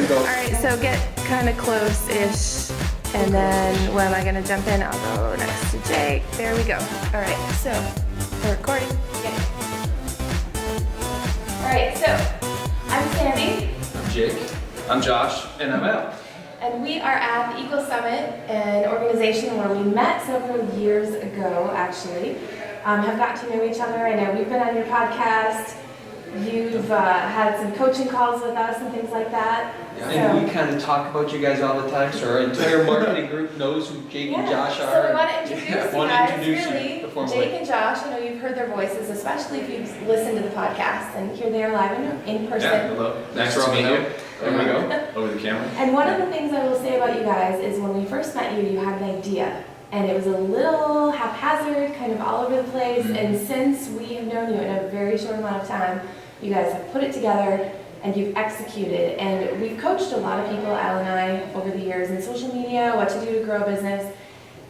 go. All right, so get kind of close-ish. And then when am I gonna jump in? I'll go next to Jake. There we go. All right, so we're recording. Okay. All right, so I'm Sandi. I'm Jake. I'm Josh. And I'm Al. And we are at the Eagle Summit, an organization where we met several years ago, actually. Have got to know each other. I know we've been on your podcast. You've had some coaching calls with us and things like that. Yeah, and we kind of talk about you guys all the time, so our entire marketing group knows who Jake and Josh are. So we want to introduce you guys, really. Jake and Josh, I know you've heard their voices, especially if you've listened to the podcast, and here they are live in person. Yeah, hello. Nice to meet you. There we go, over the camera. And one of the things I will say about you guys is when we first met you, you had an idea. And it was a little haphazard, kind of all over the place. Mm-hmm. And since we have known you in a very short amount of time, you guys have put it together and you've executed. And we've coached a lot of people, Al and I, over the years in social media, what to do to grow a business.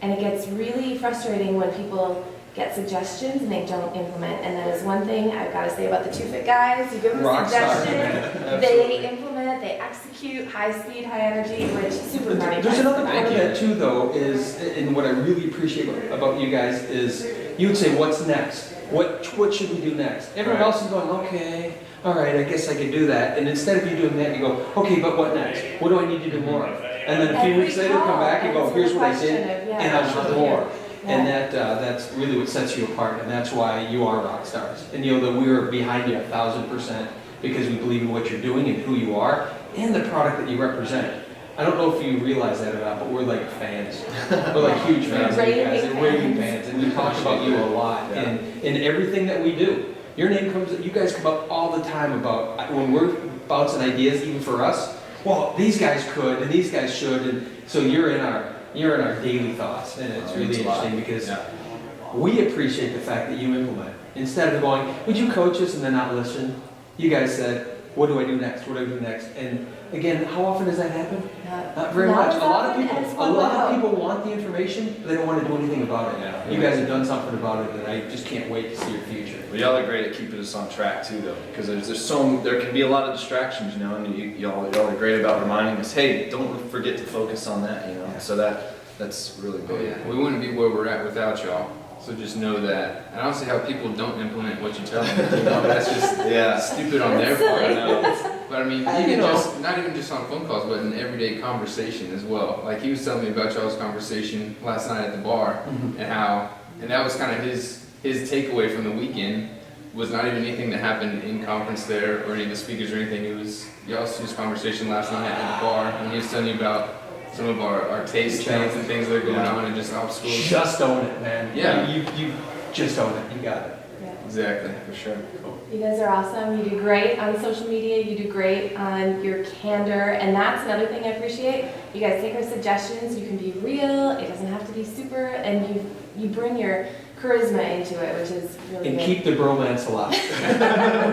And it gets really frustrating when people get suggestions and they don't implement. And that is one thing I've got to say about the Two Fit guys. You give them a suggestion, they implement, they execute, high speed, high energy, which is super funny. There's another part of that too, though, is, and what I really appreciate about you guys is, you would say, what's next? What should we do next? Everyone else is going, okay, all right, I guess I can do that. And instead of you doing that, you go, okay, but what next? What do I need to do more of? And then a few weeks later, come back and go, here's what I did, and I'll do more. Yeah. And that's really what sets you apart, and that's why you are rock stars. And you know that we are behind you 1,000% because we believe in what you're doing and who you are and the product that you represent. I don't know if you realize that or not, but we're like fans. We're like huge fans of you guys, and raving fans, and we talk about you a lot in everything that we do. Your name comes, you guys come up all the time about when we're bouncing ideas, even for us. Well, these guys could, and these guys should, and so you're in our daily thoughts, and it's really interesting because we appreciate the fact that you implement. Instead of going, would you coach us and then not listen? You guys said, what do I do next? What do I do next? And again, how often does that happen? Not very much. A lot of people want the information, but they don't want to do anything about it. Yeah. You guys have done something about it, and I just can't wait to see your future. Well, y'all are great at keeping us on track too, though, because there can be a lot of distractions, you know, and y'all are great about reminding us, hey, don't forget to focus on that, you know. Yeah. So that's really big. Yeah. We wouldn't be where we're at without y'all. So just know that. And I don't see how people don't implement what you tell them. You know, that's just stupid on their part. I know. But I mean, even just not even just on phone calls, but in everyday conversation as well. Like he was telling me about y'all's conversation last night at the bar, and that was kind of his takeaway from the weekend. Was not even anything that happened in conference there or any of the speakers or anything. It was y'all's conversation last night at the bar, and he was telling you about some of our taste things and things that are going on and just obstacles. Just own it, man. Yeah. You just own it. You got it. Yeah. Exactly, for sure. Cool. You guys are awesome. You do great on social media. You do great on your candor. And that's another thing I appreciate. You guys take our suggestions. You can be real. It doesn't have to be super. And you bring your charisma into it, which is really and good. Keep the bromance alive.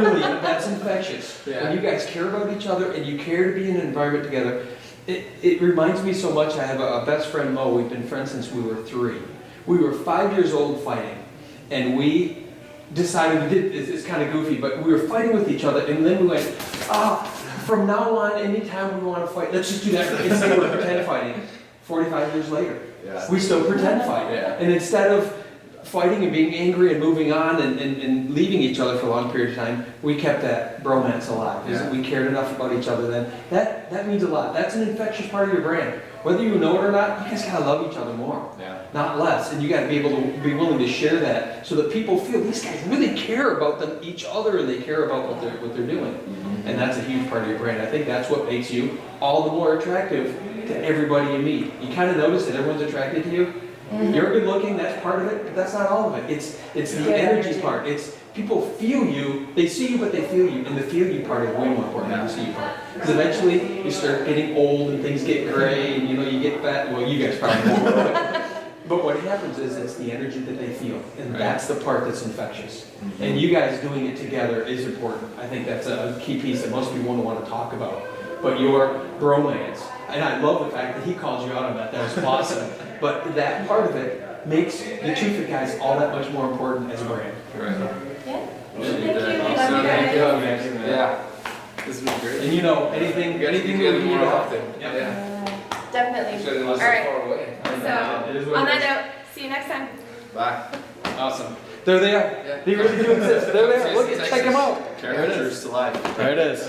Really, that's infectious. Yeah. When you guys care about each other and you care to be in an environment together, it reminds me so much. I have a best friend, Mo. We've been friends since we were 3. We were 5 years old fighting, and we decided it's kind of goofy, but we were fighting with each other, and then we went, from now on, anytime we want to fight, let's just do that instead of pretend fighting. 45 years later, we still pretend fight. Yeah. And instead of fighting and being angry and moving on and leaving each other for a long period of time, we kept that bromance alive. Yeah. We cared enough about each other then. That means a lot. That's an infectious part of your brand. Whether you know it or not, you guys gotta love each other more, not less. And you gotta be able to be willing to share that so that people feel these guys really care about each other and they care about what they're doing. Mm-hmm. And that's a huge part of your brand. I think that's what makes you all the more attractive to everybody you meet. You kind of notice that everyone's attracted to you. Mm-hmm. You're good looking, that's part of it, but that's not all of it. It's the energy part. It's people feel you, they see you, but they feel you, and the feel you part is way more important than the see you part. Because eventually you start getting old and things get gray, and you get fat. Well, you guys probably know. But what happens is it's the energy that they feel, and that's the part that's infectious. Mm-hmm. And you guys doing it together is important. I think that's a key piece that most people won't want to talk about. But your bromance, and I love the fact that he called you out on that. That was awesome. But that part of it makes the Two Fit guys all that much more important as a brand. Right. Yeah. Thank you. We love you guys. Yeah. This has been great. And you know, anything We gotta get we together need more help. often. Yep. Yeah. Definitely. Especially unless All right. they're far away. So, It is what on it is. that note, see you next time. Bye. Awesome. There they are. Yeah. They really do exist. There they are. Look, Texas. check them out. Characters to life. There it is.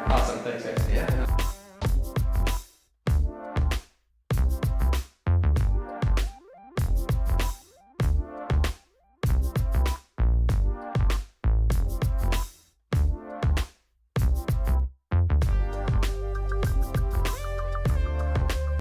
Awesome. Thanks, guys.